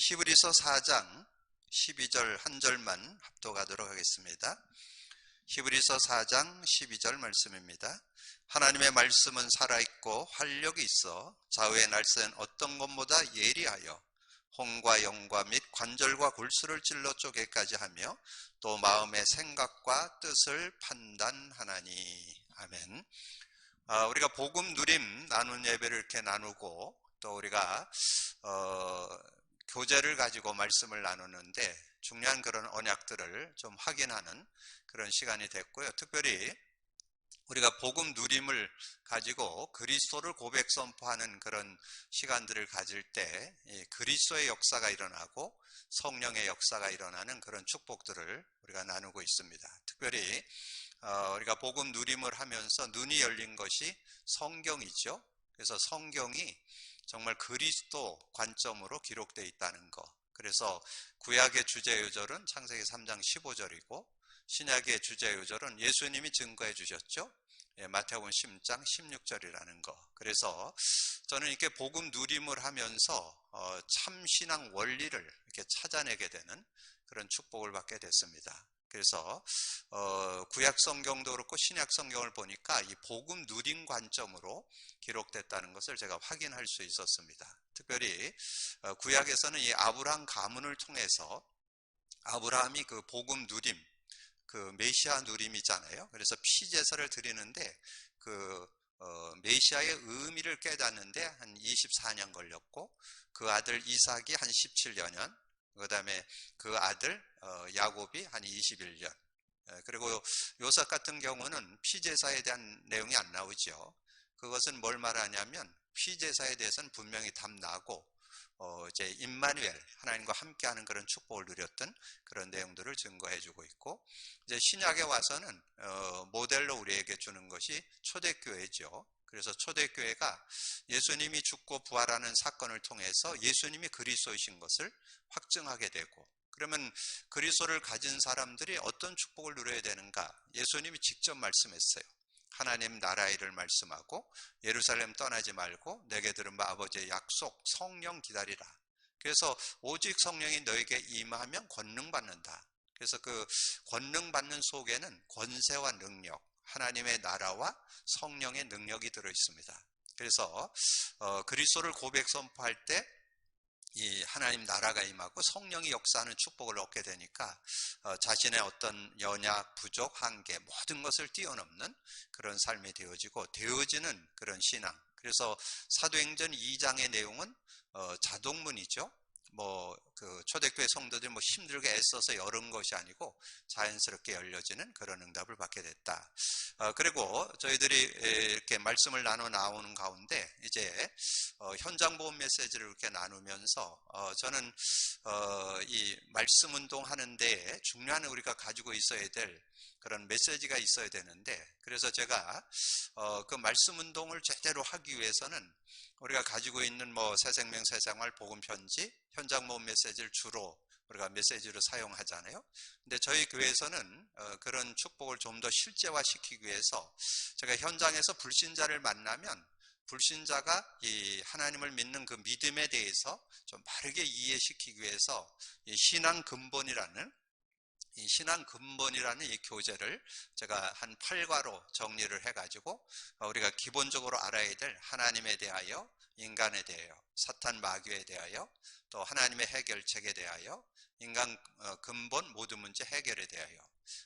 히브리서 4장 12절 한 절만 합독하도록 하겠습니다. 히브리서 4장 12절 말씀입니다. 하나님의 말씀은 살아있고 활력이 있어 좌우의 날쌘 어떤 것보다 예리하여 혼과 영과 및 관절과 골수를 찔러 쪼개까지 하며 또 마음의 생각과 뜻을 판단하나니. 아멘. 우리가 복음 누림 나눈 예배를 이렇게 나누고 또 우리가 교재를 가지고 말씀을 나누는데 중요한 그런 언약들을 좀 확인하는 그런 시간이 됐고요. 특별히 우리가 복음 누림을 가지고 그리스도를 고백 선포하는 그런 시간들을 가질 때 그리스도의 역사가 일어나고 성령의 역사가 일어나는 그런 축복들을 우리가 나누고 있습니다. 특별히 우리가 복음 누림을 하면서 눈이 열린 것이 성경이죠. 그래서 성경이 정말 그리스도 관점으로 기록되어 있다는 것. 그래서 구약의 주제요절은 창세기 3장 15절이고 신약의 주제요절은 예수님이 증거해 주셨죠. 마태복음 10장 16절이라는 거. 그래서 저는 이렇게 복음 누림을 하면서 참 신앙 원리를 이렇게 찾아내게 되는 그런 축복을 받게 됐습니다. 그래서 구약 성경도 그렇고 신약 성경을 보니까 이 복음 누림 관점으로 기록됐다는 것을 제가 확인할 수 있었습니다. 특별히 구약에서는 이 아브라함 가문을 통해서 아브라함이 그 복음 누림, 그 메시아 누림이잖아요. 그래서 피제사를 드리는데 그 메시아의 의미를 깨닫는데 한 24년 걸렸고 그 아들 이삭이 한 17년, 그 다음에 그 아들 야곱이 한 21년. 그리고 요셉 같은 경우는 피제사에 대한 내용이 안 나오죠. 그것은 뭘 말하냐면 피제사에 대해서는 분명히 답 나고 이제 임마누엘 하나님과 함께하는 그런 축복을 누렸던 그런 내용들을 증거해주고 있고, 이제 신약에 와서는 모델로 우리에게 주는 것이 초대교회죠. 그래서 초대교회가 예수님이 죽고 부활하는 사건을 통해서 예수님이 그리스도이신 것을 확증하게 되고, 그러면 그리스도를 가진 사람들이 어떤 축복을 누려야 되는가? 예수님이 직접 말씀했어요. 하나님 나라의 일을 말씀하고 예루살렘 떠나지 말고 내게 들은 바 아버지의 약속 성령 기다리라. 그래서 오직 성령이 너에게 임하면 권능 받는다. 그래서 그 권능 받는 속에는 권세와 능력, 하나님의 나라와 성령의 능력이 들어 있습니다. 그래서 그리스도를 고백 선포할 때 이 하나님 나라가 임하고 성령이 역사하는 축복을 얻게 되니까 자신의 어떤 연약, 부족, 한계 모든 것을 뛰어넘는 그런 삶이 되어지는 그런 신앙. 그래서 사도행전 2장의 내용은 자동문이죠. 그 초대교회 성도들이 힘들게 애써서 열은 것이 아니고 자연스럽게 열려지는 그런 응답을 받게 됐다. 그리고 저희들이 이렇게 말씀을 나오는 가운데 이제 현장 보험 메시지를 이렇게 나누면서 저는 이 말씀 운동 하는데 중요한 우리가 가지고 있어야 될 그런 메시지가 있어야 되는데, 그래서 제가 그 말씀 운동을 제대로 하기 위해서는 우리가 가지고 있는 새생명 새생활 복음 편지, 현장 모험 메시지를 주로 우리가 메시지로 사용하잖아요. 근데 저희 교회에서는 그런 축복을 좀 더 실제화시키기 위해서 제가 현장에서 불신자를 만나면 불신자가 이 하나님을 믿는 그 믿음에 대해서 좀 바르게 이해시키기 위해서 이 신앙 근본이라는 이 교재를 제가 한 8과로 정리를 해가지고 우리가 기본적으로 알아야 될 하나님에 대하여, 인간에 대하여, 사탄 마귀에 대하여, 또 하나님의 해결책에 대하여, 인간 근본 모든 문제 해결에 대하여,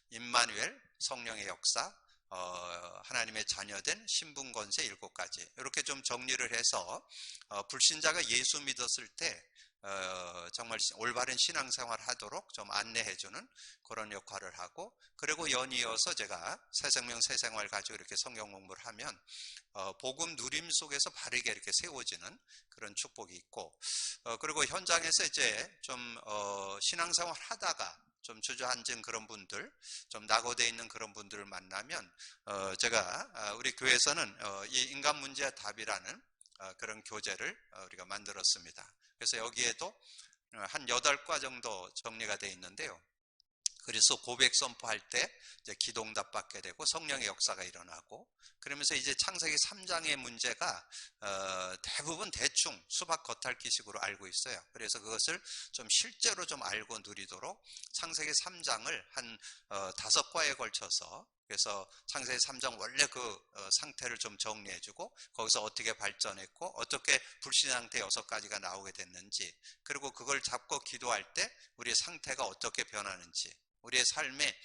임마누엘 성령의 역사, 하나님의 자녀된 신분 권세 7가지 이렇게 좀 정리를 해서 불신자가 예수 믿었을 때 정말 올바른 신앙생활 하도록 좀 안내해주는 그런 역할을 하고, 그리고 연이어서 제가 새생명 새생활 가지고 이렇게 성경 공부를 하면 복음 누림 속에서 바르게 이렇게 세워지는 그런 축복이 있고, 그리고 현장에서 이제 좀 신앙생활 하다가 좀 주저앉은 그런 분들, 좀 낙오되어 있는 그런 분들을 만나면 제가 우리 교회에서는 이 인간 문제의 답이라는 그런 교재를 우리가 만들었습니다. 그래서 여기에도 한 8과 정도 정리가 되어 있는데요. 그래서 고백 선포할 때 이제 기도응답 받게 되고 성령의 역사가 일어나고, 그러면서 이제 창세기 3장의 문제가 대부분 대충 수박 겉핥기식으로 알고 있어요. 그래서 그것을 좀 실제로 좀 알고 누리도록 창세기 3장을 한 5과에 걸쳐서, 그래서 창세기 3장 원래 그 상태를 좀 정리해주고, 거기서 어떻게 발전했고 어떻게 불신 상태 6가지가 나오게 됐는지, 그리고 그걸 잡고 기도할 때 우리의 상태가 어떻게 변하는지, 우리의 삶에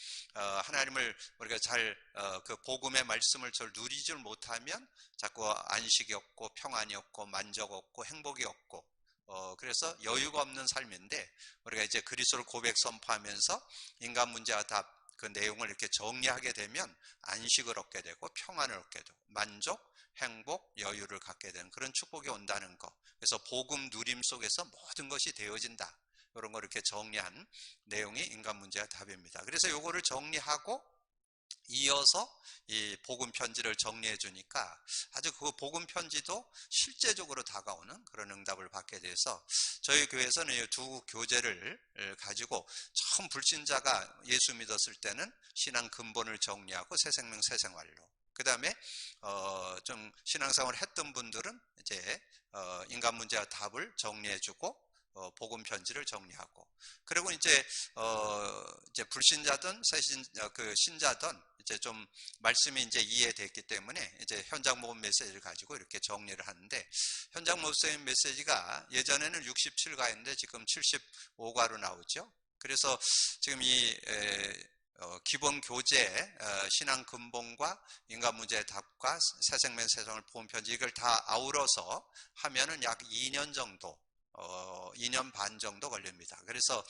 하나님을 우리가 잘 그 복음의 말씀을 잘 누리질 못하면 자꾸 안식이 없고 평안이 없고 만족 없고 행복이 없고, 그래서 여유가 없는 삶인데, 우리가 이제 그리스도를 고백 선포하면서 인간 문제와 답 그 내용을 이렇게 정리하게 되면 안식을 얻게 되고 평안을 얻게 되고 만족, 행복, 여유를 갖게 되는 그런 축복이 온다는 거. 그래서 복음 누림 속에서 모든 것이 되어진다. 이런 걸 이렇게 정리한 내용이 인간 문제와 답입니다. 그래서 요거를 정리하고 이어서 이 복음 편지를 정리해 주니까 아주 그 복음 편지도 실제적으로 다가오는 그런 응답을 받게 돼서, 저희 교회에서는 이 두 교재를 가지고 처음 불신자가 예수 믿었을 때는 신앙 근본을 정리하고 새 생명 새 생활로, 그 다음에 좀 신앙생활을 했던 분들은 이제 인간 문제와 답을 정리해 주고 복음 편지를 정리하고, 그리고 이제 불신자든 그 신자든 이제 좀 말씀이 이제 이해됐기 때문에 이제 현장 복음 메시지를 가지고 이렇게 정리를 하는데, 현장 복음 메시지가 예전에는 67과였는데 지금 75과로 나오죠. 그래서 지금 이 기본 교재 신앙 근본과 인간 문제의 답과 새 생명 새 생활 복음 편지, 이걸 다 아우러서 하면은 약 2년 정도 2년 반 정도 걸립니다. 그래서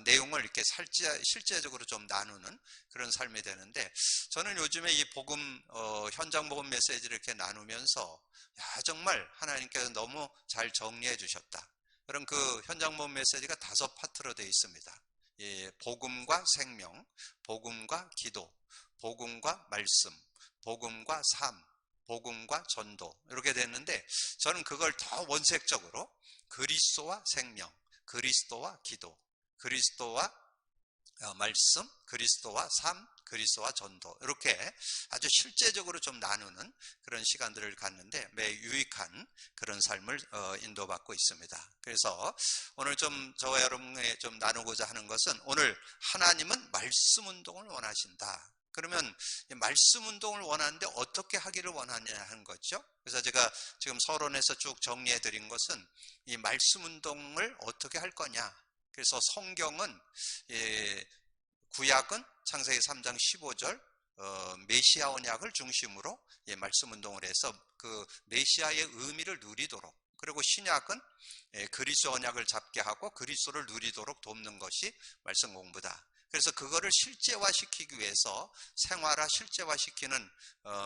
내용을 이렇게 실제적으로 좀 나누는 그런 삶이 되는데, 저는 요즘에 이 복음 현장 복음 메시지를 이렇게 나누면서 정말 하나님께서 너무 잘 정리해 주셨다. 그런 그 현장 복음 메시지가 5파트로 되어 있습니다. 예, 복음과 생명, 복음과 기도, 복음과 말씀, 복음과 삶, 복음과 전도, 이렇게 됐는데, 저는 그걸 더 원색적으로 그리스도와 생명, 그리스도와 기도, 그리스도와 말씀, 그리스도와 삶, 그리스도와 전도, 이렇게 아주 실제적으로 좀 나누는 그런 시간들을 갖는데 매우 유익한 그런 삶을 인도받고 있습니다. 그래서 오늘 좀 저와 여러분에 좀 나누고자 하는 것은, 오늘 하나님은 말씀 운동을 원하신다. 그러면 말씀 운동을 원하는데 어떻게 하기를 원하냐 하는 거죠. 그래서 제가 지금 서론에서 쭉 정리해 드린 것은 이 말씀 운동을 어떻게 할 거냐. 그래서 성경은 구약은 창세기 3장 15절 메시아 언약을 중심으로 말씀 운동을 해서 그 메시아의 의미를 누리도록, 그리고 신약은 그리스도 언약을 잡게 하고 그리스도를 누리도록 돕는 것이 말씀 공부다. 그래서 그거를 실제화시키기 위해서 생활화 실제화시키는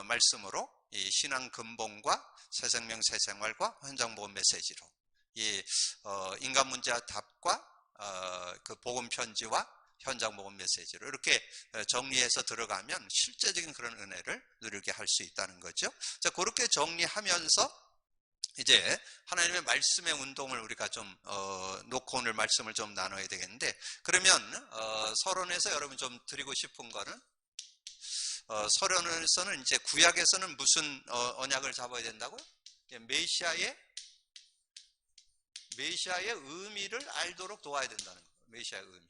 말씀으로 이 신앙 근본과 새 생명 새 생활과 현장 복음 메시지로 이 인간 문제와 답과 그 복음 편지와 현장 복음 메시지로 이렇게 정리해서 들어가면 실제적인 그런 은혜를 누리게 할 수 있다는 거죠. 자, 그렇게 정리하면서 이제 하나님의 말씀의 운동을 우리가 좀 놓고 오늘 말씀을 좀 나눠야 되겠는데, 그러면 서론에서 여러분 좀 드리고 싶은 거는, 서론에서는 이제 구약에서는 무슨 언약을 잡아야 된다고요? 메시아의 의미를 알도록 도와야 된다는 거예요. 메시아의 의미.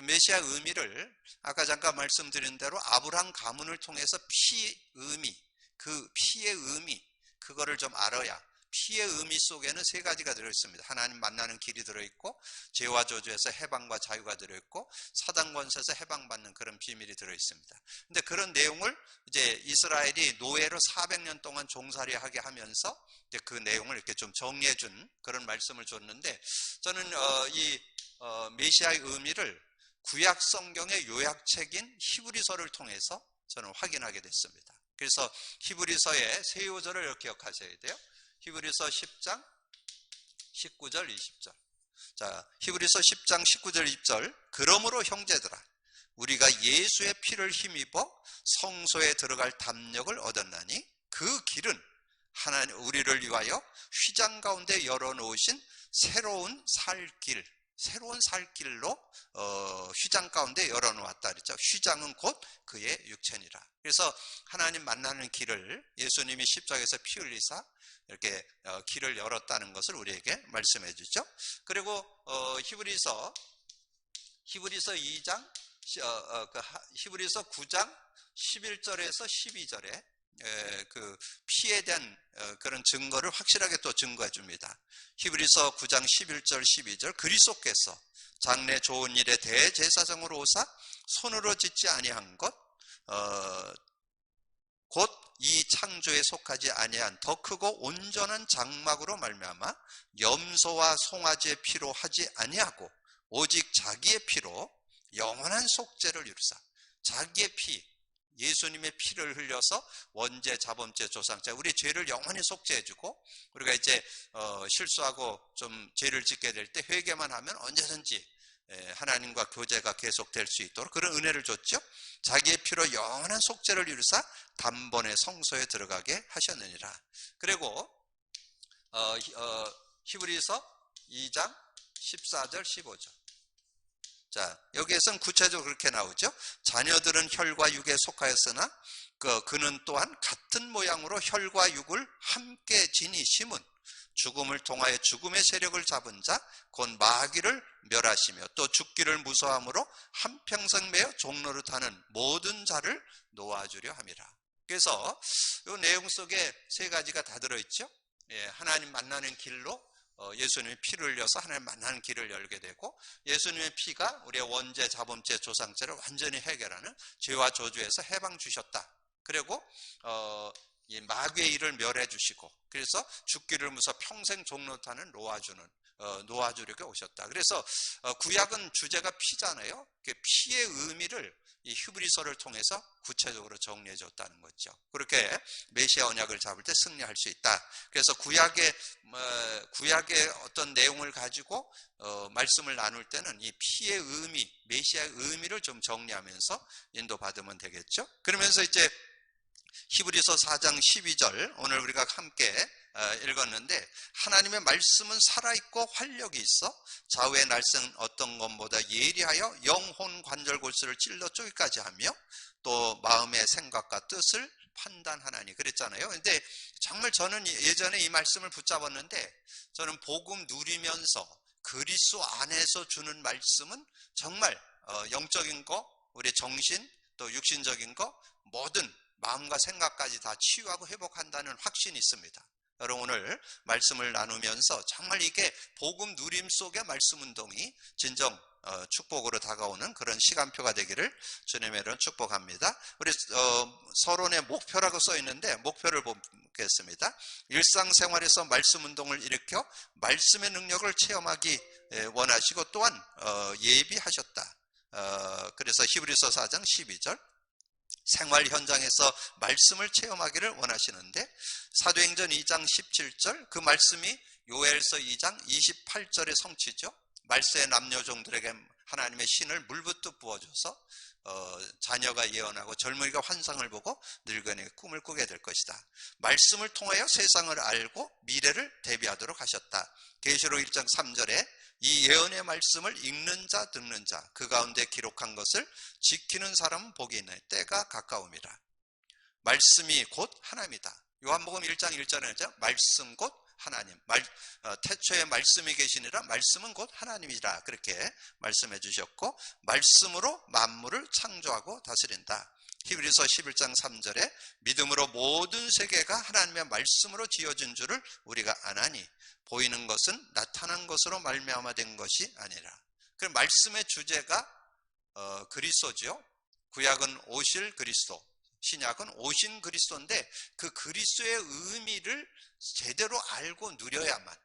메시아 의미를 아까 잠깐 말씀드린 대로 아브라함 가문을 통해서 그 피의 의미, 그거를 좀 알아야, 피의 의미 속에는 3가지가 들어있습니다. 하나님 만나는 길이 들어있고, 죄와 저주에서 해방과 자유가 들어있고, 사단 권세에서 해방받는 그런 비밀이 들어있습니다. 근데 그런 내용을 이제 이스라엘이 노예로 400년 동안 종살이하게 하면서 이제 그 내용을 이렇게 좀 정리해준 그런 말씀을 줬는데, 저는 이 메시아의 의미를 구약 성경의 요약책인 히브리서를 통해서 저는 확인하게 됐습니다. 그래서 히브리서의 세 요절을 이렇게 기억하셔야 돼요. 히브리서 10장 19절 20절. 자, 히브리서 10장 19절 20절. 그러므로 형제들아, 우리가 예수의 피를 힘입어 성소에 들어갈 담력을 얻었나니 그 길은 하나님 우리를 위하여 휘장 가운데 열어놓으신 새로운 살 길, 새로운 살 길로 휘장 가운데 열어놓았다 그랬죠. 휘장은 곧 그의 육체니라. 그래서 하나님 만나는 길을 예수님이 십자가에서 피 흘리사 이렇게 길을 열었다는 것을 우리에게 말씀해 주죠. 그리고 히브리서 2장 히브리서 9장 11절에서 12절에 그 피에 대한 그런 증거를 확실하게 또 증거해 줍니다. 히브리서 9장 11절 12절 그리스도께서 장래 좋은 일에 대제사장으로 오사 손으로 짓지 아니한 것 곧 이 창조에 속하지 아니한 더 크고 온전한 장막으로 말미암아 염소와 송아지의 피로 하지 아니하고 오직 자기의 피로 영원한 속죄를 이루사. 자기의 피, 예수님의 피를 흘려서 원죄, 자범죄, 조상죄, 우리 죄를 영원히 속죄해주고, 우리가 이제 실수하고 좀 죄를 짓게 될 때 회개만 하면 언제든지 하나님과 교제가 계속될 수 있도록 그런 은혜를 줬죠. 자기의 피로 영원한 속죄를 이루사 단번에 성소에 들어가게 하셨느니라. 그리고 히브리서 2장 14절 15절. 자, 여기에서는 구체적으로 그렇게 나오죠. 자녀들은 혈과 육에 속하였으나 그는 또한 같은 모양으로 혈과 육을 함께 지니 심은 죽음을 통하여 죽음의 세력을 잡은 자 곧 마귀를 멸하시며 또 죽기를 무서함으로 한평생 매어 종로를 타는 모든 자를 놓아주려 함이라. 그래서 이 내용 속에 세 가지가 다 들어있죠. 하나님 만나는 길로 예수님의 피를 흘려서 하나님 만나는 길을 열게 되고, 예수님의 피가 우리의 원죄, 자범죄, 조상죄를 완전히 해결하는 죄와 저주에서 해방 주셨다. 그리고 이 마귀의 일을 멸해 주시고, 그래서 죽기를 무서 평생 종노타는 놓아주려고 오셨다. 그래서 구약은 주제가 피잖아요. 그 피의 의미를 이 히브리서를 통해서 구체적으로 정리해 줬다는 거죠. 그렇게 메시아 언약을 잡을 때 승리할 수 있다. 그래서 구약의 어떤 내용을 가지고 말씀을 나눌 때는 이 피의 의미, 메시아의 의미를 좀 정리하면서 인도받으면 되겠죠. 그러면서 이제 히브리서 4장 12절 오늘 우리가 함께 읽었는데, 하나님의 말씀은 살아있고 활력이 있어 좌우의 날쌘 어떤 것보다 예리하여 영혼 관절 골수를 찔러 쪼기까지 하며 또 마음의 생각과 뜻을 판단하나니 그랬잖아요. 근데 정말 저는 예전에 이 말씀을 붙잡았는데, 저는 복음 누리면서 그리스도 안에서 주는 말씀은 정말 영적인 거, 우리 정신 또 육신적인 거 모든 마음과 생각까지 다 치유하고 회복한다는 확신이 있습니다. 여러분 오늘 말씀을 나누면서 정말 이게 복음 누림 속의 말씀 운동이 진정 축복으로 다가오는 그런 시간표가 되기를 주님의 이름 축복합니다. 우리 서론에 목표라고 써 있는데 목표를 보겠습니다. 일상생활에서 말씀 운동을 일으켜 말씀의 능력을 체험하기 원하시고 또한 예비하셨다. 그래서 히브리서 4장 12절 생활 현장에서 말씀을 체험하기를 원하시는데, 사도행전 2장 17절 그 말씀이 요엘서 2장 28절의 성취죠. 말세의 남녀종들에게 하나님의 신을 물붓듯 부어줘서 자녀가 예언하고 젊은이가 환상을 보고 늙은이가 꿈을 꾸게 될 것이다. 말씀을 통하여 세상을 알고 미래를 대비하도록 하셨다. 계시록 1장 3절에 이 예언의 말씀을 읽는 자 듣는 자 그 가운데 기록한 것을 지키는 사람은 복이 있네. 때가 가까움이라. 말씀이 곧 하나님이다. 요한복음 1장 1절에 말씀 곧 하나님, 태초에 말씀이 계시니라 말씀은 곧 하나님이라 그렇게 말씀해 주셨고, 말씀으로 만물을 창조하고 다스린다. 히브리서 11장 3절에 믿음으로 모든 세계가 하나님의 말씀으로 지어진 줄을 우리가 아나니 보이는 것은 나타난 것으로 말미암아 된 것이 아니라. 그 말씀의 주제가 그리스도죠. 구약은 오실 그리스도, 신약은 오신 그리스도인데 그 그리스도의 의미를 제대로 알고 누려야만.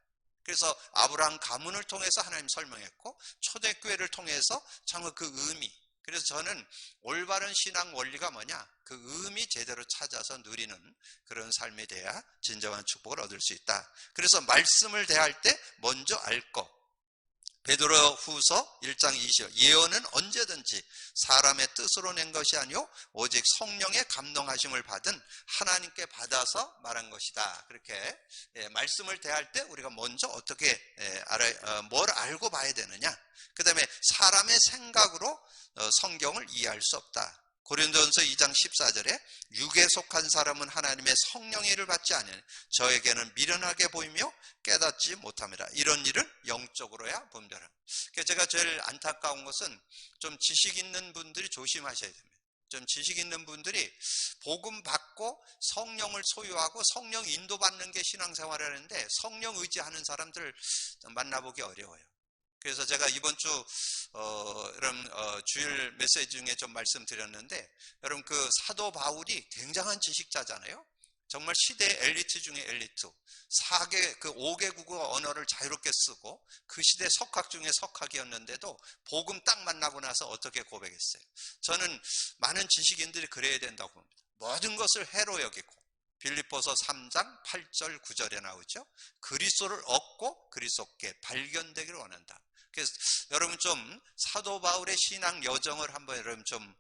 그래서 아브라함 가문을 통해서 하나님 설명했고 초대교회를 통해서 정말 그 의미, 그래서 저는 올바른 신앙 원리가 뭐냐, 그 의미 제대로 찾아서 누리는 그런 삶이 돼야 진정한 축복을 얻을 수 있다. 그래서 말씀을 대할 때 먼저 알 것, 베드로후서 1장 20절 예언은 언제든지 사람의 뜻으로 낸 것이 아니요 오직 성령의 감동하심을 받은 하나님께 받아서 말한 것이다. 그렇게 말씀을 대할 때 우리가 먼저 어떻게 뭘 알고 봐야 되느냐, 그 다음에 사람의 생각으로 성경을 이해할 수 없다. 고린도전서 2장 14절에 육에 속한 사람은 하나님의 성령의 일을 받지 아니하니 저에게는 미련하게 보이며 깨닫지 못함이라. 이런 일은 영적으로야 분별함. 제가 제일 안타까운 것은 좀 지식 있는 분들이 조심하셔야 됩니다. 좀 지식 있는 분들이 복음 받고 성령을 소유하고 성령 인도받는 게 신앙생활이라는데 성령 의지하는 사람들 만나보기 어려워요. 그래서 제가 이번 주 여러분 주일 메시지 중에 좀 말씀드렸는데, 여러분 그 사도 바울이 굉장한 지식자잖아요. 정말 시대 엘리트 중에 엘리트. 5개 국어 언어를 자유롭게 쓰고 그 시대 석학 중에 석학이었는데도 복음 딱 만나고 나서 어떻게 고백했어요? 저는 많은 지식인들이 그래야 된다고 봅니다. 모든 것을 해로 여기고, 빌립보서 3장 8절 9절에 나오죠. 그리스도를 얻고 그리스도께 발견되기를 원한다. 그래서 여러분 좀 사도 바울의 신앙 여정을 한번 여러분 좀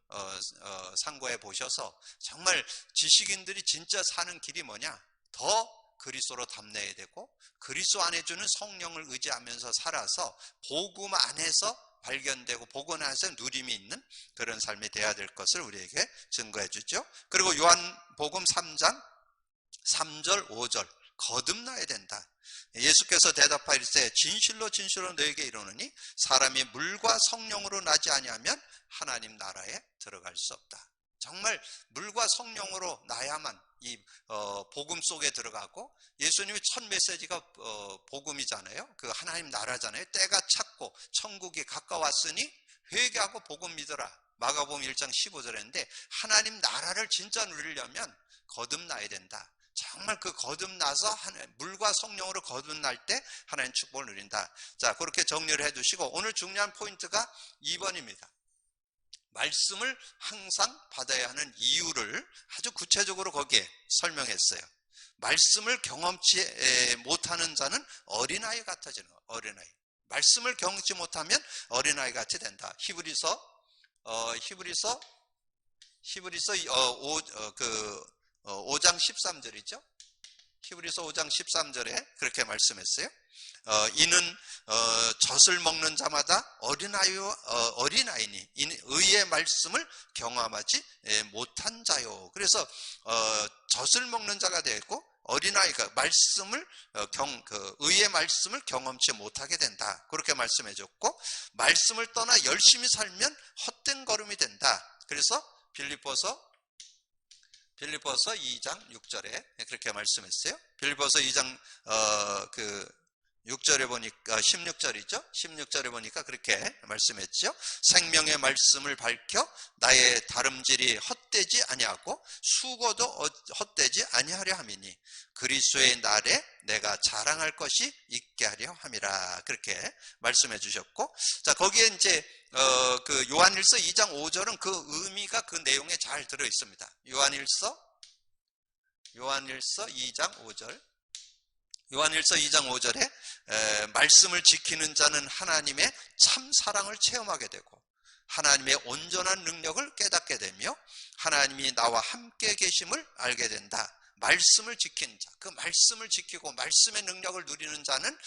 상고해 보셔서 정말 지식인들이 진짜 사는 길이 뭐냐, 더 그리스도로 담내야 되고 그리스도 안에 주는 성령을 의지하면서 살아서 복음 안에서 발견되고 복음 안에서 누림이 있는 그런 삶이 돼야 될 것을 우리에게 증거해 주죠. 그리고 요한복음 3장 3절 5절 거듭나야 된다. 예수께서 대답하시되 진실로 진실로 너에게 이르노니 사람이 물과 성령으로 나지 아니하면 하나님 나라에 들어갈 수 없다. 정말 물과 성령으로 나야만 이 복음 속에 들어가고, 예수님의 첫 메시지가 복음이잖아요. 그 하나님 나라잖아요. 때가 찼고 천국이 가까웠으니 회개하고 복음 믿어라. 마가복음 1장 15절에 했는데, 하나님 나라를 진짜 누리려면 거듭나야 된다. 정말 그 거듭나서 물과 성령으로 거듭날 때 하나님 축복을 누린다. 자, 그렇게 정리를 해두시고 오늘 중요한 포인트가 2번입니다. 말씀을 항상 받아야 하는 이유를 아주 구체적으로 거기에 설명했어요. 말씀을 경험치 못하는 자는 어린아이 같아지는 거예요. 어린아이. 말씀을 경험치 못하면 어린아이 같이 된다. 히브리서 5장 13절이죠. 히브리서 5장 13절에 그렇게 말씀했어요. 이는 젖을 먹는 자마다 어린아이니 의의 말씀을 경험하지 못한 자요. 그래서 젖을 먹는 자가 되고 어린아이가 말씀을 의의 말씀을 경험치 못하게 된다. 그렇게 말씀해 줬고, 말씀을 떠나 열심히 살면 헛된 걸음이 된다. 그래서 빌립보서 2장 6절에 그렇게 말씀했어요. 빌립보서 2장 6절에 보니까 16절이죠. 16절에 보니까 그렇게 말씀했죠. 생명의 말씀을 밝혀 나의 다름질이 헛되지 아니하고 수고도 헛되지 아니하려 함이니 그리스도의 날에 내가 자랑할 것이 있게 하려 함이라. 그렇게 말씀해 주셨고, 자, 거기에 이제 그 요한일서 2장 5절은 그 의미가 그 내용에 잘 들어 있습니다. 요한일서 2장 5절. 요한일서 2장 5절에 말씀을 지키는 자는 하나님의 참 사랑을 체험하게 되고 하나님의 온전한 능력을 깨닫게 되며 하나님이 나와 함께 계심을 알게 된다. 말씀을 지키는 자, 그 말씀을 지키고 말씀의 능력을 누리는 자는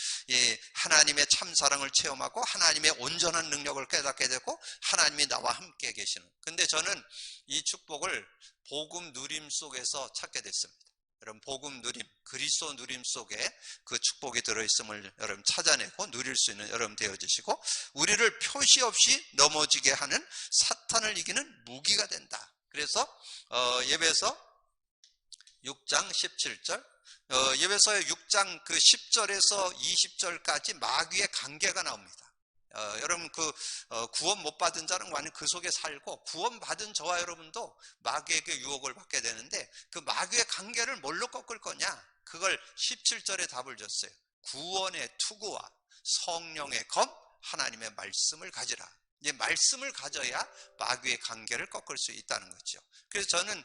하나님의 참 사랑을 체험하고 하나님의 온전한 능력을 깨닫게 되고 하나님이 나와 함께 계시는. 근데 저는 이 축복을 복음 누림 속에서 찾게 됐습니다. 여러분, 복음 누림, 그리스도 누림 속에 그 축복이 들어있음을 여러분 찾아내고 누릴 수 있는 여러분 되어주시고, 우리를 표시 없이 넘어지게 하는 사탄을 이기는 무기가 된다. 그래서 예배서 6장 17절, 예배서의 6장 그 10절에서 20절까지 마귀의 관계가 나옵니다. 여러분 구원 못 받은 자는 완전 그 속에 살고, 구원 받은 저와 여러분도 마귀에게 유혹을 받게 되는데 그 마귀의 관계를 뭘로 꺾을 거냐? 그걸 17절에 답을 줬어요. 구원의 투구와 성령의 검, 하나님의 말씀을 가지라. 이제 말씀을 가져야 마귀의 관계를 꺾을 수 있다는 거죠. 그래서 저는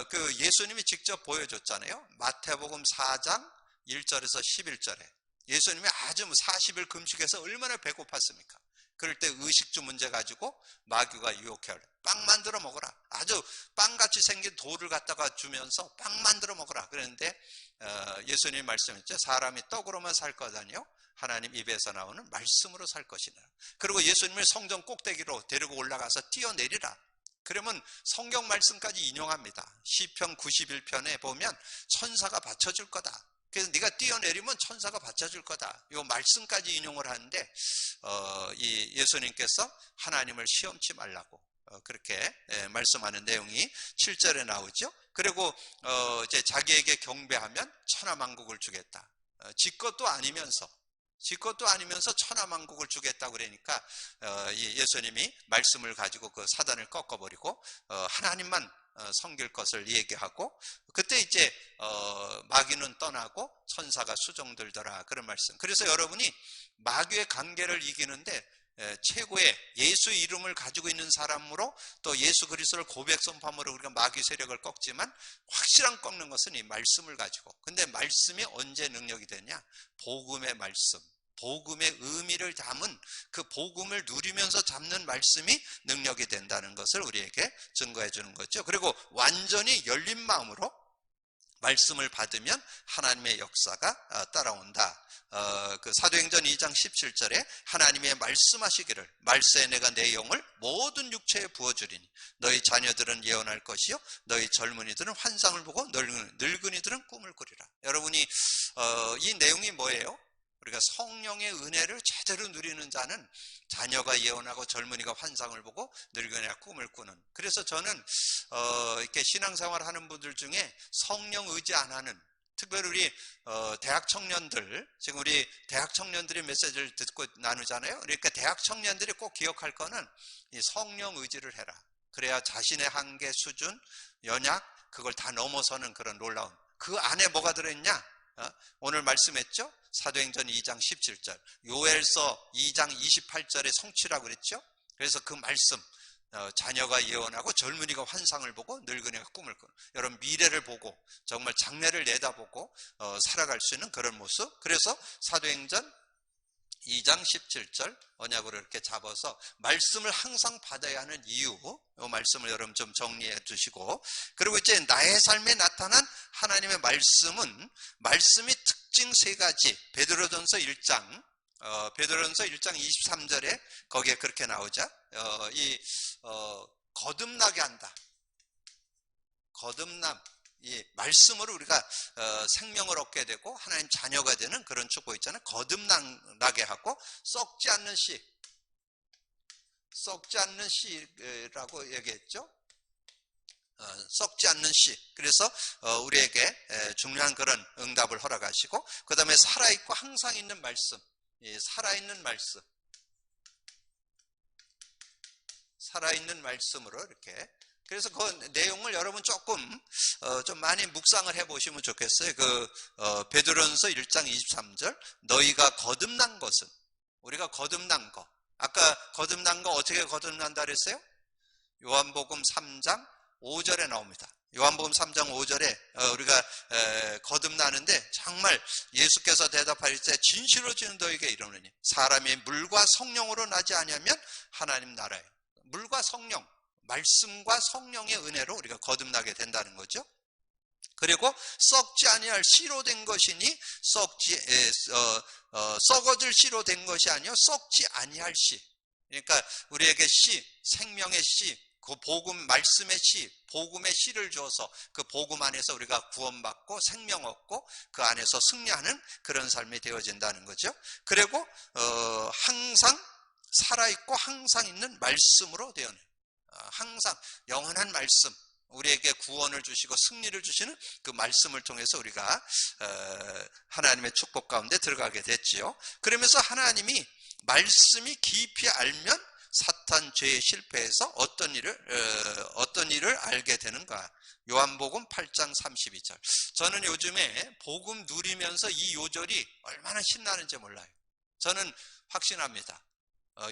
그 예수님이 직접 보여줬잖아요. 마태복음 4장 1절에서 11절에 예수님이 아주 40일 금식해서 얼마나 배고팠습니까? 그럴 때 의식주 문제 가지고 마귀가 유혹해요. 빵 만들어 먹어라. 아주 빵같이 생긴 돌을 갖다가 주면서 빵 만들어 먹어라. 그랬는데 예수님이 말씀했죠. 사람이 떡으로만 살 것 아니요 하나님 입에서 나오는 말씀으로 살 것이라. 그리고 예수님을 성전 꼭대기로 데리고 올라가서 뛰어내리라. 그러면 성경 말씀까지 인용합니다. 시편 91편에 보면 천사가 받쳐줄 거다. 그래서 네가 뛰어내리면 천사가 받쳐줄 거다. 이 말씀까지 인용을 하는데 이 예수님께서 하나님을 시험치 말라고 그렇게 말씀하는 내용이 7절에 나오죠. 그리고 이제 자기에게 경배하면 천하만국을 주겠다. 지 것도 아니면서 천하만국을 주겠다고 그러니까 이 예수님이 말씀을 가지고 그 사단을 꺾어버리고 하나님만 섬길 것을 얘기하고, 그때 이제 마귀는 떠나고 천사가 수종들더라, 그런 말씀. 그래서 여러분이 마귀의 관계를 이기는데 최고의 예수 이름을 가지고 있는 사람으로 또 예수 그리스도를 고백 선포함으로 우리가 마귀 세력을 꺾지만, 확실한 꺾는 것은 이 말씀을 가지고. 근데 말씀이 언제 능력이 되냐? 복음의 말씀, 복음의 의미를 담은 그 복음을 누리면서 잡는 말씀이 능력이 된다는 것을 우리에게 증거해 주는 거죠. 그리고 완전히 열린 마음으로 말씀을 받으면 하나님의 역사가 따라온다. 그 사도행전 2장 17절에 하나님의 말씀하시기를 말세에 내가 내 영을 모든 육체에 부어주리니 너희 자녀들은 예언할 것이요 너희 젊은이들은 환상을 보고 늙은이들은 꿈을 꾸리라. 여러분이 이 내용이 뭐예요? 우리가 성령의 은혜를 제대로 누리는 자는 자녀가 예언하고 젊은이가 환상을 보고 늙은이가 꿈을 꾸는. 그래서 저는 이렇게 신앙생활 하는 분들 중에 성령 의지 안 하는, 특별히 우리 대학 청년들, 지금 우리 대학 청년들이 메시지를 듣고 나누잖아요. 그러니까 대학 청년들이 꼭 기억할 거는 이 성령 의지를 해라. 그래야 자신의 한계, 수준, 연약, 그걸 다 넘어서는 그런 놀라운, 그 안에 뭐가 들어있냐? 오늘 말씀했죠? 사도행전 2장 17절, 요엘서 2장 28절의 성취라고 그랬죠? 그래서 그 말씀, 자녀가 예언하고 젊은이가 환상을 보고 늙은이가 꿈을 꾸는, 여러분 미래를 보고 정말 장래를 내다보고 살아갈 수 있는 그런 모습. 그래서 사도행전 2장 17절 언약으로 이렇게 잡아서 말씀을 항상 받아야 하는 이유, 이 말씀을 여러분 좀 정리해 두시고, 그리고 이제 나의 삶에 나타난 하나님의 말씀은, 말씀이 특징 세 가지. 베드로전서 1장 23절에 거기에 그렇게 나오자. 거듭나게 한다. 거듭남. 이 말씀으로 우리가 생명을 얻게 되고 하나님 자녀가 되는 그런 축복 있잖아요. 거듭나게 하고, 썩지 않는 씨라고 얘기했죠. 썩지 않는 씨. 그래서 우리에게 중요한 그런 응답을 허락하시고, 그 다음에 살아있고 항상 있는 말씀. 살아있는 말씀으로 이렇게. 그래서 그 내용을 여러분 조금 좀 많이 묵상을 해보시면 좋겠어요. 베드로전서 1장 23절, 너희가 거듭난 것은, 우리가 거듭난 거, 아까 거듭난 거 어떻게 거듭난다 그랬어요? 요한복음 3장 5절에 나옵니다. 요한복음 3장 5절에 우리가 거듭나는데, 정말 예수께서 대답하실 때 진실로 주는 너에게 이르노니 사람이 물과 성령으로 나지 아니하면 하나님 나라에. 물과 성령, 말씀과 성령의 은혜로 우리가 거듭나게 된다는 거죠. 그리고 썩지 아니할 씨로 된 것이니 썩어질 씨로 된 것이 아니요 썩지 아니할 씨. 그러니까 우리에게 씨, 생명의 씨, 그 복음, 말씀의 씨, 복음의 씨를 주어서 그 복음 안에서 우리가 구원받고 생명 얻고 그 안에서 승리하는 그런 삶이 되어진다는 거죠. 그리고 항상 살아있고 항상 있는 말씀으로 되어내. 항상 영원한 말씀, 우리에게 구원을 주시고 승리를 주시는 그 말씀을 통해서 우리가 하나님의 축복 가운데 들어가게 됐지요. 그러면서 하나님이 말씀이 깊이 알면 사탄 죄의 실패에서 어떤 일을 알게 되는가? 요한복음 8장 32절. 저는 요즘에 복음 누리면서 이 요절이 얼마나 신나는지 몰라요. 저는 확신합니다.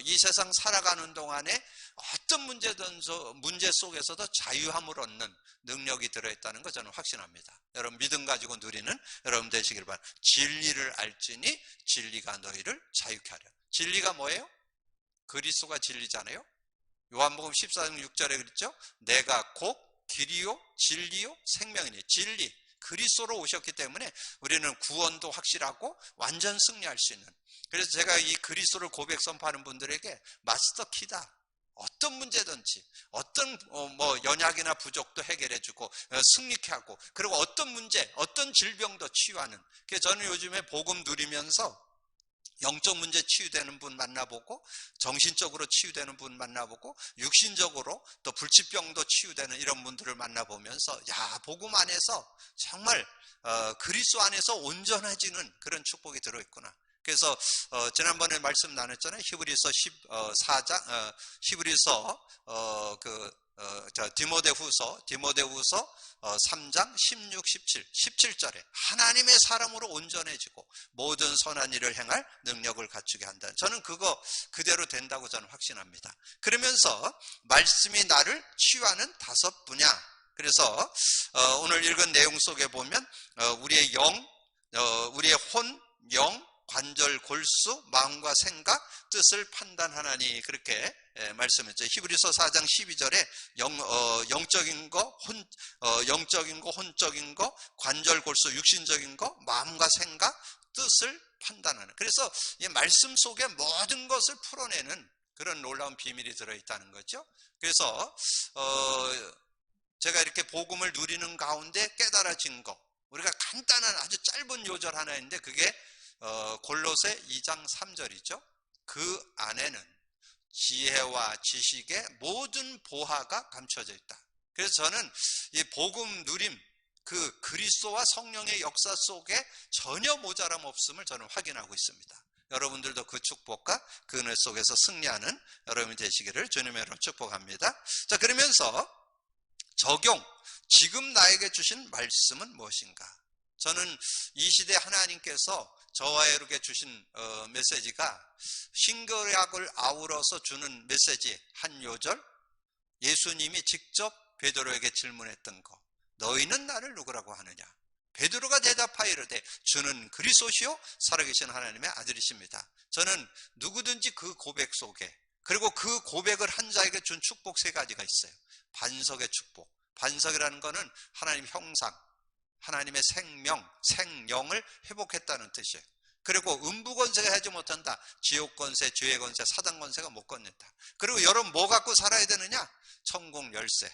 이 세상 살아가는 동안에 어떤 문제 속에서도 자유함을 얻는 능력이 들어있다는 거 저는 확신합니다. 여러분 믿음 가지고 누리는 여러분 되시길 바랍니다. 진리를 알지니 진리가 너희를 자유케 하려. 진리가 뭐예요? 그리스도가 진리잖아요. 요한복음 14장 6절에 그랬죠. 내가 곧 길이요 진리요 생명이니. 진리 그리스도로 오셨기 때문에 우리는 구원도 확실하고 완전 승리할 수 있는. 그래서 제가 이 그리스도를 고백 선포하는 분들에게 마스터 키다. 어떤 문제든지 어떤 연약이나 부족도 해결해주고 승리케 하고, 그리고 어떤 문제 어떤 질병도 치유하는. 그래서 저는 요즘에 복음 누리면서 영적 문제 치유되는 분 만나보고, 정신적으로 치유되는 분 만나보고, 육신적으로 또 불치병도 치유되는 이런 분들을 만나보면서 야, 복음 안에서 정말 그리스도 안에서 온전해지는 그런 축복이 들어있구나. 그래서 지난번에 말씀 나눴잖아요. 히브리서 14장 히브리서 디모데후서 3장 16, 17절에 하나님의 사람으로 온전해지고 모든 선한 일을 행할 능력을 갖추게 한다. 저는 그거 그대로 된다고 저는 확신합니다. 그러면서 말씀이 나를 치유하는 5분야. 그래서 오늘 읽은 내용 속에 보면 우리의 영, 우리의 혼, 영, 관절, 골수, 마음과 생각, 뜻을 판단하나니, 그렇게 말씀했죠. 히브리서 4장 12절에 영적인 거, 영적인 거, 혼적인 거, 관절, 골수, 육신적인 거, 마음과 생각, 뜻을 판단하는. 그래서 이 말씀 속에 모든 것을 풀어내는 그런 놀라운 비밀이 들어있다는 거죠. 그래서 제가 이렇게 복음을 누리는 가운데 깨달아진 거, 우리가 간단한 아주 짧은 요절 하나 있는데 그게 골로새 2장 3절이죠. 그 안에는 지혜와 지식의 모든 보화가 감춰져 있다. 그래서 저는 이 복음 누림, 그 그리스도와 성령의 역사 속에 전혀 모자람 없음을 저는 확인하고 있습니다. 여러분들도 그 축복과 그 은혜 속에서 승리하는 여러분이 되시기를 주님의 이름으로 축복합니다. 자, 그러면서 적용, 지금 나에게 주신 말씀은 무엇인가? 저는 이 시대 하나님께서 저와 여러분에게 주신 메시지가 신구약을 아우러서 주는 메시지 한 요절, 예수님이 직접 베드로에게 질문했던 거, 너희는 나를 누구라고 하느냐? 베드로가 대답하여 이르되 주는 그리스도시요 살아계신 하나님의 아들이십니다. 저는 누구든지 그 고백 속에, 그리고 그 고백을 한 자에게 준 축복 3가지가 있어요. 반석의 축복. 반석이라는 것은 하나님 형상, 하나님의 생명, 생령을 회복했다는 뜻이에요. 그리고 음부권세가 하지 못한다. 지옥권세, 죄의 권세, 사단권세가 못 건넨다. 그리고 여러분 뭐 갖고 살아야 되느냐? 천국 열쇠,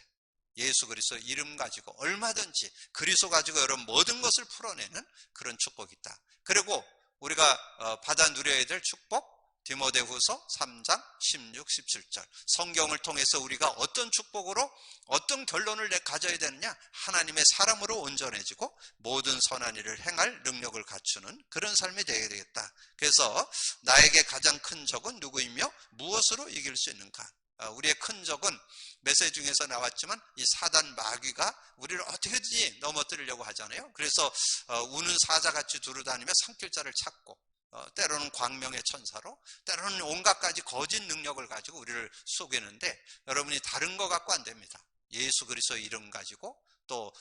예수 그리스도 이름 가지고 얼마든지 그리스도 가지고 여러분 모든 것을 풀어내는 그런 축복이 있다. 그리고 우리가 받아 누려야 될 축복, 디모데후서 3장 16, 17절. 성경을 통해서 우리가 어떤 축복으로 어떤 결론을 가져야 되느냐? 하나님의 사람으로 온전해지고 모든 선한 일을 행할 능력을 갖추는 그런 삶이 되어야 되겠다. 그래서 나에게 가장 큰 적은 누구이며 무엇으로 이길 수 있는가? 우리의 큰 적은 메시지 중에서 나왔지만 이 사단 마귀가 우리를 어떻게든지 넘어뜨리려고 하잖아요. 그래서 우는 사자같이 두루다니며 산길자를 찾고, 때로는 광명의 천사로, 때로는 온갖 가지 거짓 능력을 가지고 우리를 속이는데, 여러분이 다른 거 갖고 안 됩니다. 예수 그리스도의 이름 가지고, 또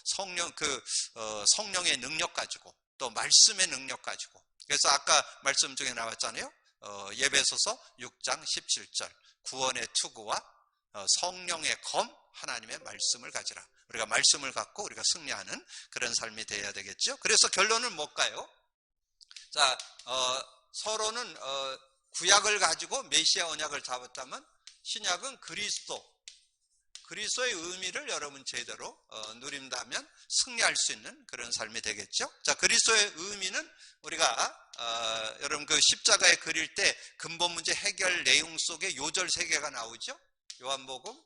성령의 능력 가지고, 또 말씀의 능력 가지고. 그래서 아까 말씀 중에 나왔잖아요. 예배소서 6장 17절. 구원의 투구와 성령의 검, 하나님의 말씀을 가지라. 우리가 말씀을 갖고 우리가 승리하는 그런 삶이 되어야 되겠죠. 그래서 결론은 뭘까요? 자, 서로는 구약을 가지고 메시아 언약을 잡았다면 신약은 그리스도의 의미를 여러분 제대로 누린다면 승리할 수 있는 그런 삶이 되겠죠. 자, 그리스도의 의미는 우리가 여러분 그 십자가에 그릴 때 근본 문제 해결 내용 속에 요절 3개가 나오죠. 요한복음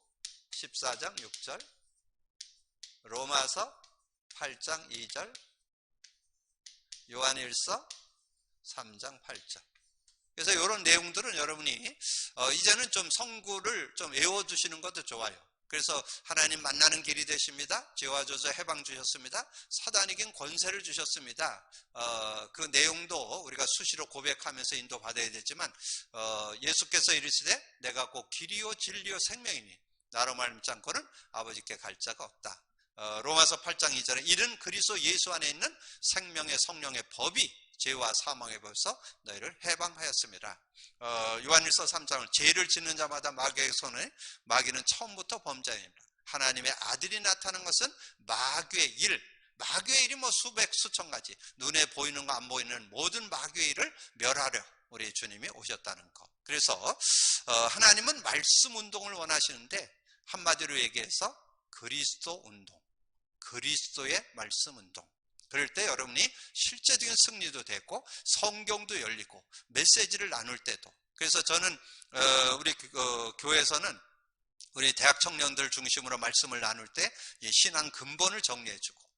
14장 6절, 로마서 8장 2절, 요한일서 3장 8절. 그래서 이런 내용들은 여러분이 이제는 좀 성구를 좀 외워두시는 것도 좋아요. 그래서 하나님 만나는 길이 되십니다. 죄와 저주 해방 주셨습니다. 사단에겐 권세를 주셨습니다. 그 내용도 우리가 수시로 고백하면서 인도받아야 되지만 예수께서 이르시되 내가 곧 길이요 진리요 생명이니 나로 말미암지 않고는 아버지께 갈 자가 없다. 로마서 8장 2절에 이른 그리스도 예수 안에 있는 생명의 성령의 법이 죄와 사망의 법에서 너희를 해방하였습니다. 요한일서 3장을 죄를 짓는 자마다 마귀의 손에 마귀는 처음부터 범죄입니다. 하나님의 아들이 나타난 것은 마귀의 일이 뭐 수백 수천 가지 눈에 보이는 거 안 보이는 모든 마귀의 일을 멸하려 우리 주님이 오셨다는 것. 그래서 하나님은 말씀 운동을 원하시는데 한마디로 얘기해서 그리스도 운동, 그리스도의 말씀 운동. 그럴 때 여러분이 실제적인 승리도 되고 성경도 열리고 메시지를 나눌 때도. 그래서 저는 우리 교회에서는 우리 대학 청년들 중심으로 말씀을 나눌 때 신앙 근본을 정리해주고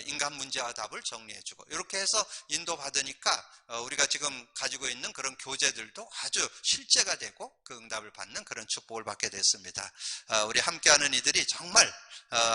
인간 문제와 답을 정리해주고 이렇게 해서 인도받으니까 우리가 지금 가지고 있는 그런 교재들도 아주 실제가 되고 그 응답을 받는 그런 축복을 받게 됐습니다. 우리 함께하는 이들이 정말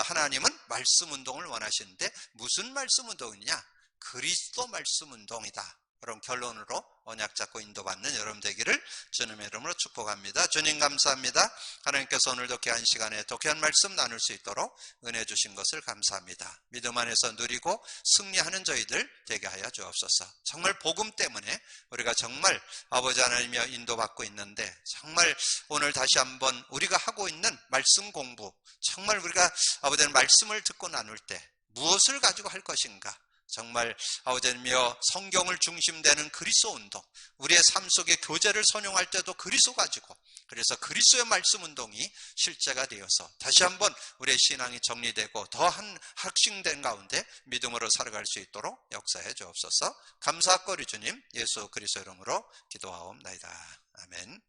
하나님은 말씀 운동을 원하시는데 무슨 말씀 운동이냐? 그리스도 말씀 운동이다. 그런 결론으로 언약 잡고 인도받는 여러분 되기를 주님의 이름으로 축복합니다. 주님 감사합니다. 하나님께서 오늘도 귀한 시간에 또 귀한 말씀 나눌 수 있도록 은혜 주신 것을 감사합니다. 믿음 안에서 누리고 승리하는 저희들 되게 하여 주옵소서. 정말 복음 때문에 우리가 정말 아버지 하나님이여 인도받고 있는데 정말 오늘 다시 한번 우리가 하고 있는 말씀 공부, 정말 우리가 아버지 하나님 말씀을 듣고 나눌 때 무엇을 가지고 할 것인가, 정말 아버지 하나님이여 성경을 중심되는 그리스도 운동, 우리의 삶 속에 교제를 선용할 때도 그리스도 가지고, 그래서 그리스도의 말씀 운동이 실제가 되어서 다시 한번 우리의 신앙이 정리되고 더한 확신된 가운데 믿음으로 살아갈 수 있도록 역사해 주옵소서. 감사하고 우리 주님 예수 그리스도 이름으로 기도하옵나이다. 아멘.